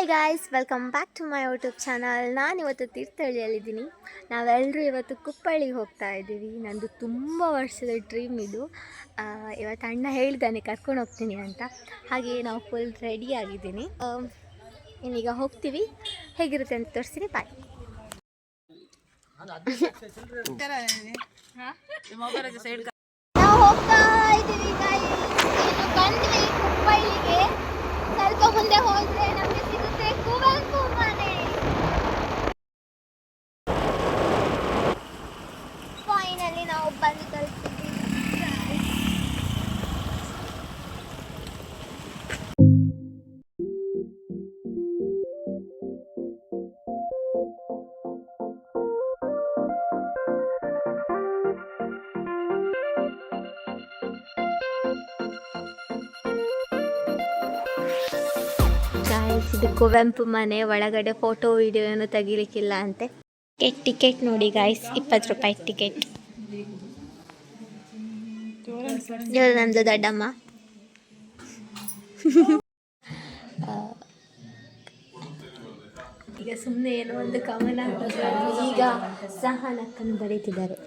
Hi guys, welcome back to my YouTube channel. ನಾನು ಇವತ್ತು ತೀರ್ಥಹಳ್ಳಿಯಲ್ಲಿದ್ದೀನಿ. ನಾವೆಲ್ಲರೂ ಇವತ್ತು ಕುಪ್ಪಳ್ಳಿಗೆ ಹೋಗ್ತಾ ಇದ್ದೀವಿ. ನಂದು ತುಂಬ ವರ್ಷದ ಡ್ರೀಮ್ ಇದು. ಇವತ್ತು ಅಣ್ಣ ಹೇಳಿದ್ದಾನೆ ಕರ್ಕೊಂಡು ಹೋಗ್ತೀನಿ ಅಂತ. ಹಾಗೆ ನಾವು ಫುಲ್ ರೆಡಿ ಆಗಿದ್ದೀನಿ. ಇನ್ನೀಗ ಹೋಗ್ತೀವಿ. ಹೇಗಿರುತ್ತೆ ಅಂತ ತೋರಿಸ್ತೀನಿ. ಬಾಯ್. ನಾವು ಹೋಗ್ತಾ ಇದ್ದೀವಿ ಗಾಯ್ಸ್. ಇದು ಬಂದ್ವಿ ಕುಪ್ಪಳ್ಳಿಗೆ. ಸ್ವಲ್ಪ ಮುಂದೆ ಹೋದ್ರೆ ನಮಗೆ ಸಿಗುತ್ತೆ ಕುವೆಂಪು ಮನೆ. ಫೈನಲಿ ನಾವು ಬಂದು ತಲುಪಿದ್ದೀವಿ. ಇದು ಕುವೆಂಪು ಮನೆ. ಒಳಗಡೆ ಫೋಟೋ ವಿಡಿಯೋ ಏನು ತೆಗಿಲಿಕ್ಕಿಲ್ಲ ಅಂತೆ. ಟಿಕೆಟ್ ನೋಡಿ ಗಾಯ್ಸ್, 20 ರೂಪಾಯಿ ಟಿಕೆಟ್. ಇವರು ನಮ್ದು ದೊಡ್ಡಮ್ಮ. ಈಗ ಸುಮ್ಮನೆ ಏನೋ ಒಂದು ಕವನ ಈಗ ಸಹನಕ್ಕನ್ನು ಬರೀತಿದ್ದಾರೆ.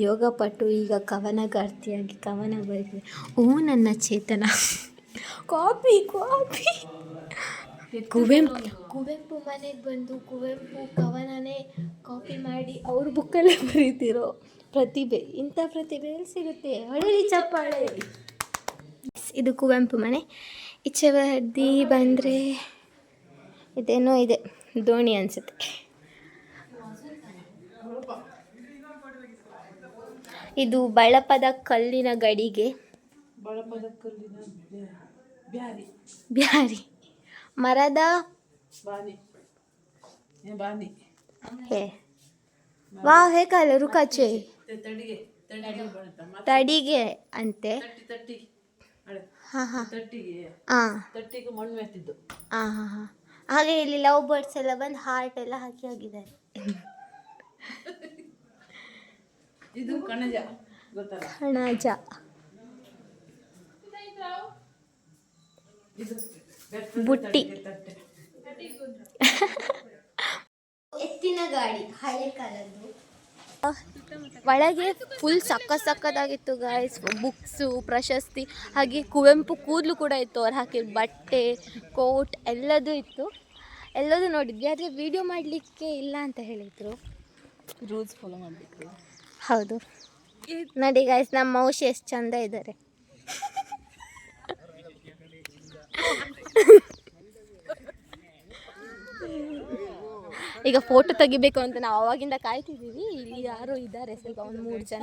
ಯೋಗಪಟ್ಟು ಈಗ ಕವನಗಾರ್ತಿಯಾಗಿ ಕವನ ಬರೀತಿದೆ. ಓ ನನ್ನ ಚೇತನ. ಕಾಪಿ ಕುವೆಂಪು ಮನೆಗೆ ಬಂದು ಕುವೆಂಪು ಕವನನೇ ಕಾಪಿ ಮಾಡಿ ಅವ್ರ ಬುಕ್ಕಲ್ಲೇ ಬರೀತಿರೋ ಪ್ರತಿಭೆ. ಇಂಥ ಪ್ರತಿಭೆ ಎಲ್ಲಿ ಸಿಗುತ್ತೆ? ಹೊಳೇಲಿ ಚಪ್ಪಾಳೆ. ಇದು ಕುವೆಂಪು ಮನೆ. ಈಚೆ ಬದಿ ಬಂದರೆ ಇದೇನೋ ಇದೆ, ದೋಣಿ ಅನಿಸುತ್ತೆ. ಇದು ಬಳಪದ ಕಲ್ಲಿನ ಗಡಿಗೆ. ಬ್ಯಾರಿ ಮರದ ಹೇ ವಾ ಹೇ ಕಾಲ ರುಕಾಚೆ ತಡಿಗೆ ಅಂತೆ. ಹಾಗೆ ಇಲ್ಲಿ ಲವ್ ಬರ್ಡ್ಸ್ ಎಲ್ಲ ಬಂದು ಹಾರ್ಟ್ ಎಲ್ಲ ಹಾಕಿ ಹೋಗಿದ್ದಾರೆ. ಕಣಜ ಬುಟ್ಟಿ. ಎತ್ತಿನ ಗಾಡಿ ಹಳೆ ಕಾಲದ್ದು. ಒಳಗೆ ಫುಲ್ ಸಕ್ಕದಾಗಿತ್ತು ಗಾಯ್ಸ್. ಬುಕ್ಸು, ಪ್ರಶಸ್ತಿ, ಹಾಗೆ ಕುವೆಂಪು ಕೂದಲು ಕೂಡ ಇತ್ತು. ಅವ್ರು ಹಾಕಿದ ಬಟ್ಟೆ, ಕೋಟ್ ಎಲ್ಲದೂ ಇತ್ತು. ಎಲ್ಲದೂ ನೋಡಿದ್ವಿ. ಆದರೆ ವಿಡಿಯೋ ಮಾಡಲಿಕ್ಕೆ ಇಲ್ಲ ಅಂತ ಹೇಳಿದರು. ರೂಲ್ಸ್ ಫಾಲೋ ಮಾಡಬೇಕು. ಹೌದು ನೋಡಿ ಗಾಯ್ಸ್, ನಮ್ಮ ಮೌಶಿ ಎಷ್ಟು ಚಂದ ಇದ್ದಾರೆ. ಈಗ ಫೋಟೋ ತೆಗಿಬೇಕು ಅಂತ ನಾವು ಅವಾಗಿಂದ ಕಾಯ್ತಿದ್ದೀವಿ. ಇಲ್ಲಿ ಯಾರೋ ಇದ್ದಾರೆ, ಸ್ವಲ್ಪ ಒಂದು 3 ಜನ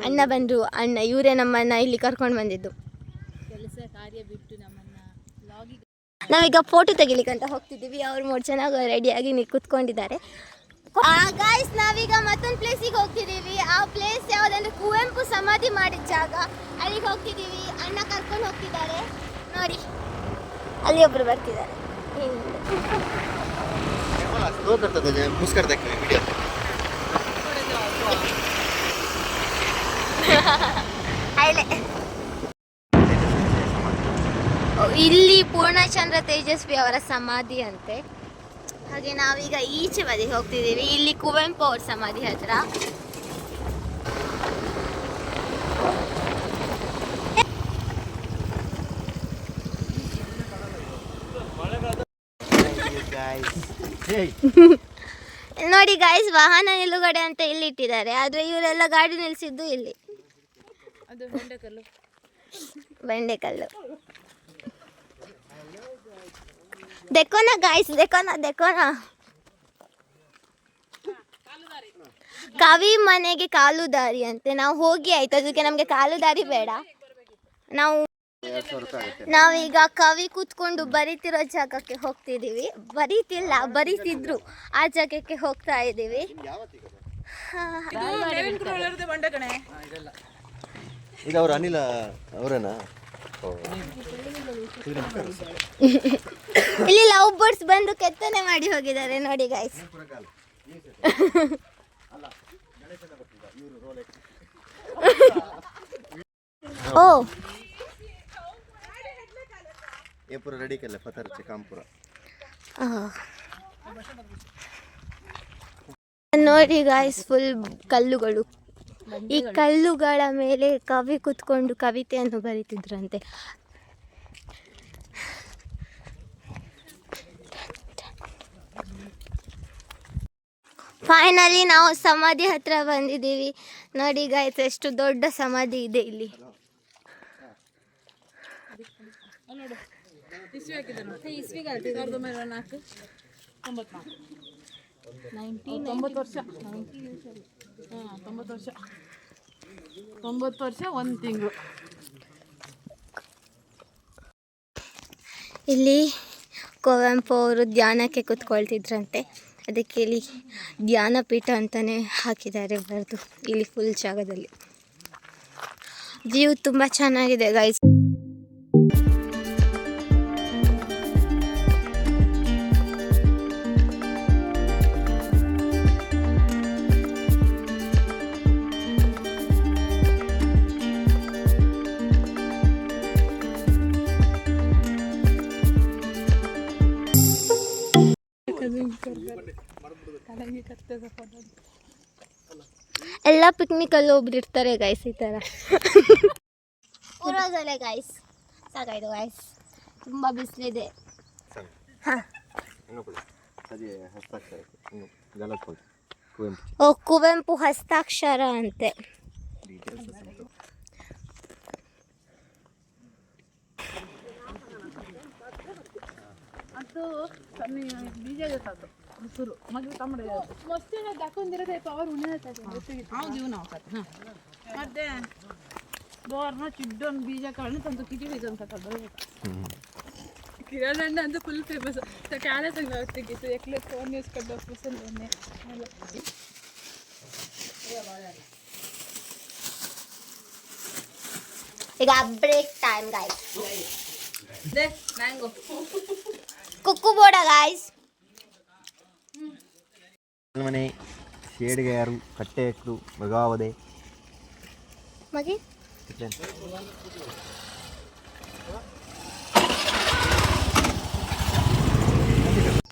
ಅಣ್ಣ ಬಂದರು. ಇವರೇ ನಮ್ಮನ್ನು ಇಲ್ಲಿ ಕರ್ಕೊಂಡು ಬಂದಿದ್ದು. ಕೆಲಸ ಕಾರ್ಯ ಬಿಟ್ಟು ನಾವೀಗ ಫೋಟೋ ತೆಗಿಲಿಕ್ಕೆ ಅಂತ ಹೋಗ್ತಿದ್ದೀವಿ. ಅವ್ರು 3 ಜನ ರೆಡಿಯಾಗಿ ಕೂತ್ಕೊಂಡಿದ್ದಾರೆ. ಗಾಯ್ಸ್, ನಾವೀಗ ಮತ್ತೊಂದು ಪ್ಲೇಸಿಗೆ ಹೋಗ್ತಿದ್ದೀವಿ. ಆ ಪ್ಲೇಸ್ ಯಾವುದಂದ್ರೆ ಕುವೆಂಪು ಸಮಾಧಿ ಮಾಡಿದ ಜಾಗ. ಅಲ್ಲಿಗೆ ಹೋಗ್ತಿದ್ದೀವಿ. ಅಣ್ಣ ಕರ್ಕೊಂಡು ಹೋಗ್ತಿದ್ದಾರೆ. ನೋಡಿ, ಅಲ್ಲಿ ಒಬ್ರು ಬರ್ತಿದ್ದಾರೆ. ಇಲ್ಲಿ ಪೂರ್ಣಚಂದ್ರ ತೇಜಸ್ವಿ ಅವರ ಸಮಾಧಿ ಅಂತೆ. ಹಾಗೆ ನಾವೀಗ ಈಚೆ ಬದಿಗೆ ಹೋಗ್ತಿದ್ದೀವಿ. ಇಲ್ಲಿ ಕುವೆಂಪು ಅವ್ರ ಸಮಾಧಿ ಹತ್ರ. ನೋಡಿ ಗಾಯ್ಸ್, ವಾಹನ ನಿಲುಗಡೆ ಅಂತ ಇಲ್ಲಿ ಇಟ್ಟಿದ್ದಾರೆ. ಆದರೆ ಇವರೆಲ್ಲ ಗಾಡಿ ನಿಲ್ಲಿಸಿದ್ದು ಇಲ್ಲಿ. ಅದು ಬೆಂಡೆಕಲ್ಲು. ದೇಕೋನ ಗಾಯ್ಸ್, ದೇಕೋನ. ಕವಿ ಮನೆಗೆ ಕಾಲು ದಾರಿ ಅಂತೆ. ನಾವು ಹೋಗಿ ಆಯ್ತು, ಅದಕ್ಕೆ ನಮಗೆ ಕಾಲು ದಾರಿ ಬೇಡ. ನಾವೀಗ ಕವಿ ಕೂತ್ಕೊಂಡು ಬರೀತಿರೋ ಜಾಗಕ್ಕೆ ಹೋಗ್ತಿದ್ದೀವಿ. ಬರೀತಿದ್ರು ಆ ಜಾಗಕ್ಕೆ ಹೋಗ್ತಾ ಇದ್ದೀವಿ. ಇಲ್ಲಿ ಲವ್ ಬರ್ಡ್ಸ್ ಬಂದು ಕೆತ್ತನೆ ಮಾಡಿ ಹೋಗಿದ್ದಾರೆ ನೋಡಿ ಗೈಸ್. ಓ ये पूरा रेडी कर ले पत्थर से काम पूरा ನೋಡಿ ಗಾಯ್ಸ್ ಫುಲ್ ಕಲ್ಲುಗಳು. ಈ ಕಲ್ಲುಗಳ ಮೇಲೆ ಕವಿ ಕುತ್ಕೊಂಡು ಕವಿತೆಯನ್ನು ಬರೀತಿದ್ರಂತೆ. ಫೈನಲಿ ನಾವು ಸಮಾಧಿ ಹತ್ರ ಬಂದಿದ್ದೀವಿ. ನೋಡಿ ಗಾಯ್ಸ್ ಎಷ್ಟು ದೊಡ್ಡ ಸಮಾಧಿ ಇದೆ ಇಲ್ಲಿ. ತೊಂಬತ್ತು ವರ್ಷ ಒಂದು ತಿಂಗಳು. ಇಲ್ಲಿ ಕುವೆಂಪು ಅವರು ಧ್ಯಾನಕ್ಕೆ ಕೂತ್ಕೊಳ್ತಿದ್ರಂತೆ. ಅದಕ್ಕೆ ಇಲ್ಲಿ ಧ್ಯಾನಪೀಠ ಅಂತಲೇ ಹಾಕಿದ್ದಾರೆ ಬರೆದು ಇಲ್ಲಿ ಫುಲ್ ಜಾಗದಲ್ಲಿ. ವ್ಯೂ ತುಂಬ ಚೆನ್ನಾಗಿದೆ ಗೈಸ್. ಎಲ್ಲ ಪಿಕ್ನಿಕಲ್ಲಿ ಒಬ್ರಿರ್ತಾರೆ ಗೈಸ್ ಈ ಥರ. ಊರಾಗಲ್ಲೇ ಗೈಸ್ ಸಾಕಾಯ್ತು ಗೈಸ್, ತುಂಬ ಬಿಸಿಲಿದೆ. ಹಾಂ ಓ ಕುವೆಂಪು ಹಸ್ತಾಕ್ಷರ ಅಂತೆ. ಅದು ಬೀಜ ಗೊತ್ತಾಯ್ತು ಹಸುರು ಮಗ ತಮ್ಮಡ ಮಸ್ತಿ ಹಾಕೊಂಡಿರೋದೇ ಪವರ್ ಉಣ್ಣಿನ ನಾವು ಮತ್ತೆ ಬೋರ್ನ ಚಿಡ್ಡೊಂದು ಬೀಜ ಕಾಳು ತಂದು ಕಿಟಿ ಬೀಜ ಅಂತ ಕಿರಣ್ ಅಣ್ಣ ಅಂತ ಫುಲ್ ಫೇಮಸ್. ಕ್ಯಾಲೆ ತಂಗ ತೆಗಿತು ಎಕ್ಲೆ ಫೋನ್ ಯೂಸ್ ಕೊಟ್ಟು ಸ್ಪೆಷಲ್ ಎಣ್ಣೆ. ಈಗ ಬ್ರೇಕ್ ಟೈಮ್ ಗೈಸ್. ಮ್ಯಾಂಗೋ ಕುಕ್ಕು ಬೋಡ ಗಾಯ್ಸ್. ಮನೆ ಶೇಡ್ಗೆ ಯಾರು ಕಟ್ಟೆ ಎಕ್ಕರು ಮೃಗಾವದೆ ಮಗಿ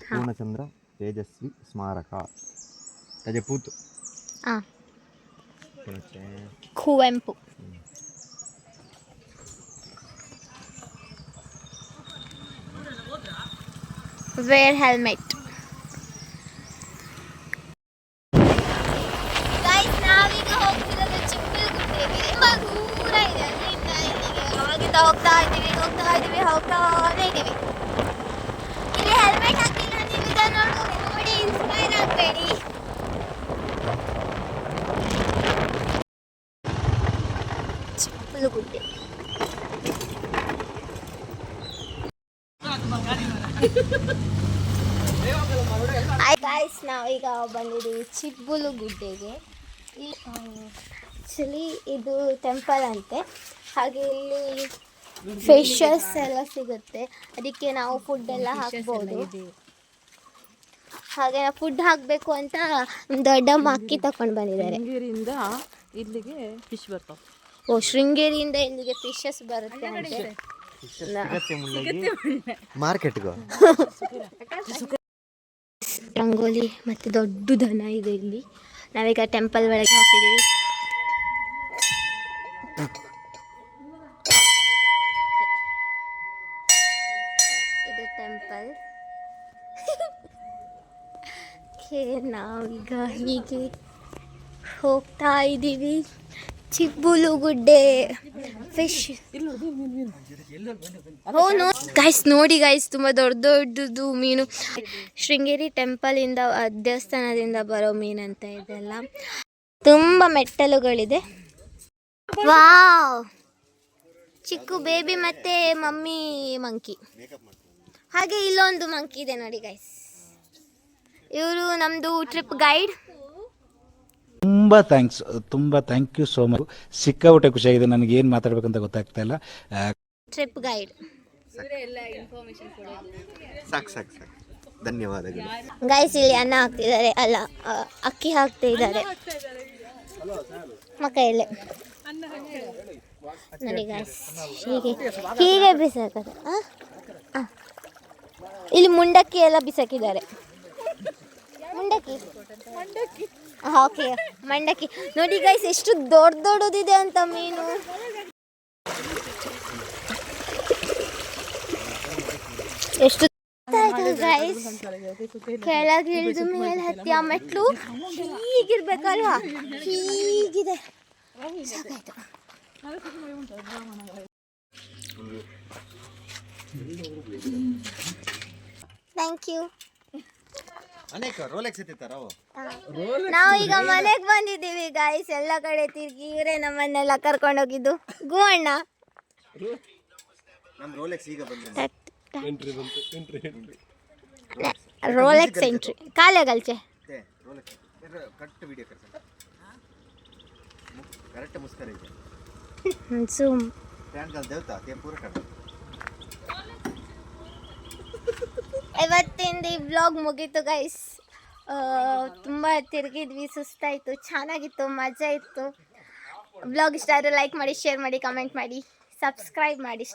ಪೂರ್ಣಚಂದ್ರ ತೇಜಸ್ವಿ ಸ್ಮಾರಕ ತಜಪೂತ್ ಕುವೆಂಪು. Wear helmet. ಗೈಸ್ ನಾವೀಗ ಹೋಗ್ತಿರೋದು ಚಿಕ್ಕಬಳ್ಳಾಪುರಕ್ಕೆ. ತುಂಬ ದೂರ ಇದೆ ಅಲ್ಲಿಂದ ಇಲ್ಲಿಗೆ. ಅವಾಗಿಂದ ಹೋಗ್ತಾ ಇದ್ದೀವಿ ಇಲ್ಲಿ ಹೆಲ್ಮೆಟ್ ಹಾಕಿಲ್ಲ ನೀವು ಇದನ್ನು ನೋಡಿ ಇನ್ಸ್ಪೈರ್ ಆಗಬೇಡಿ. ಚಿಕ್ಕಬಳ್ಳಾಪುರ ಗಾಯ್ಸ್ ನಾವೀಗ ಬಂದಿದ್ದೀವಿ ಚಿಕ್ಕಬಳ್ಳಾಪುರಕ್ಕೆ. ಆ್ಯಕ್ಚುಲಿ ಇದು ಟೆಂಪಲ್ ಅಂತೆ. ಹಾಗೆ ಇಲ್ಲಿ ಫಿಶಸ್ ಎಲ್ಲ ಸಿಗುತ್ತೆ, ಅದಕ್ಕೆ ನಾವು ಫುಡ್ ಎಲ್ಲ ಹಾಕ್ಬೋದು. ಹಾಗೆ ನಾವು ಫುಡ್ ಹಾಕಬೇಕು ಅಂತ ದೊಡ್ಡಮ್ಮ ಅಕ್ಕಿ ತಗೊಂಡು ಬಂದಿದ್ದಾರೆ. ಶೃಂಗೇರಿಯಿಂದ ಇಲ್ಲಿಗೆ ಫಿಶ್ ಬರ್ತಾವೆ. ಓ ಶೃಂಗೇರಿಯಿಂದ ಇಲ್ಲಿಗೆ ಫಿಶಸ್ ಬರುತ್ತೆ ಅಂತೆ. ಮಾರ್ಕೆಟ್ಗೆ ರಂಗೋಲಿ ಮತ್ತು ದೊಡ್ಡ ದನ ಇದೆ ಇಲ್ಲಿ. ನಾವೀಗ ಟೆಂಪಲ್ ಒಳಗೆ ಹೋಗ್ತಿದ್ದೀವಿ. ಇದು ಟೆಂಪಲ್. ನಾವೀಗ ಹೀಗೆ ಹೋಗ್ತಾ ಇದ್ದೀವಿ. ಚಿಕ್ಕಬಳ್ಳಾಪುರ ಫಿಶ್. ಗೈಸ್ ನೋಡಿ ಗೈಸ್ ತುಂಬ ದೊಡ್ಡದು ಮೀನು. ಶೃಂಗೇರಿ ಟೆಂಪಲಿಂದ ದೇವಸ್ಥಾನದಿಂದ ಬರೋ ಮೀನಂತ ಇದೆಲ್ಲ. ತುಂಬ ಮೆಟ್ಟಲುಗಳಿದೆ. ವಾವ್, ಚಿಕ್ಕು ಬೇಬಿ ಮತ್ತೆ ಮಮ್ಮಿ ಮಂಕಿ. ಹಾಗೆ ಇಲ್ಲೊಂದು ಮಂಕಿ ಇದೆ ನೋಡಿ ಗೈಸ್. ಇವರು ನಮ್ಮದು ಟ್ರಿಪ್ ಗೈಡ್. ತುಂಬ ಥ್ಯಾಂಕ್ ಯು ಸೋ ಮಚ್. ಸಿಕ್ಕಾಪಟ್ಟೆ ಖುಷಿಯಾಗಿದೆ. ನನಗೆ ಏನು ಮಾತಾಡ್ಬೇಕಂತ ಗೊತ್ತಾಗ್ತಾ ಇಲ್ಲ. ಟ್ರಿಪ್ ಗೈಡ್ ಸಾಕು ಧನ್ಯವಾದಗಳು ಗೈಸ್. ಇಲ್ಲಿ ಅನ್ನ ಹಾಕ್ತಿದ್ದಾರೆ, ಅಲ್ಲ ಅಕ್ಕಿ ಹಾಕ್ತಾ ಇದ್ದಾರೆ ಮಕ್ಕಳಲ್ಲೇ ನೋಡಿ ಗೈಸ್. ಹೀಗೆ ಬಿಸಾಕದ ಇಲ್ಲಿ ಮುಂಡಕ್ಕಿ ಎಲ್ಲ ಬಿಸಾಕಿದ್ದಾರೆ. ಮುಂಡಕ್ಕಿ ಓಕೆ ಮಂಡಕ್ಕಿ ನೋಡಿ ಗೈಸ್ ಎಷ್ಟು ದೊಡ್ಡದಿದೆ ಅಂತ ಮೀನು. ಎಷ್ಟು ಗೈಸ್ ಕೆಳಗೆ ಇಳಿದು ಮೇಲೆ ಹತ್ತಿ ಆ ಮೆಟ್ಲು ಹೀಗಿರ್ಬೇಕಲ್ವಾ, ಹೀಗಿದೆ. ಸಾಕಾಯ್ತು. Thank you. ಅನೇಕ ರೋಲೆಕ್ಸ್ ಎತ್ತಿತ್ತಾರ ನಾವು ಈಗ ಮನೆಗೆ ಬಂದಿದ್ದೀವಿ ಗಾಯ್ಸ್. ಎಲ್ಲ ಕಡೆ ತಿರ್ಗಿ ಇವರೇ ನಮ್ಮನ್ನೆಲ್ಲ ಕರ್ಕೊಂಡೋಗಿದ್ದು. ಗುವಣ್ಣ ನಮ್ಮ ರೋಲೆಕ್ಸ್ ಈಗ ಬಂದ್ರೆ ರೋಲೆಕ್ಸ್ ಎಂಟ್ರಿ ಕಾಲೆಗಲ್ಚೆ ರೋಲೆಕ್ಸ್ ಕರೆಕ್ಟ್ ವಿಡಿಯೋ ಕರೆಕ್ಟ್ ಮುಸ್ಕರ ಇದೆ ಜೂಮ್ ಫ್ಯಾನ್ ಕಾಲ್ ದೇವತಾ ತೆ ಪೂರ ಕಡೆ. ಇವತ್ತಿಂದ ಈ ವ್ಲಾಗ್ ಮುಗೀತು ಗೈಸ್. ತುಂಬ ತಿರುಗಿದ್ವಿ, ಸುಸ್ತಾಯಿತು, ಚೆನ್ನಾಗಿತ್ತು, ಮಜಾ ಇತ್ತು. ವ್ಲಾಗ್ ಇಷ್ಟ ಆದರೆ ಲೈಕ್ ಮಾಡಿ, ಶೇರ್ ಮಾಡಿ, ಕಮೆಂಟ್ ಮಾಡಿ, ಸಬ್ಸ್ಕ್ರೈಬ್ ಮಾಡಿ.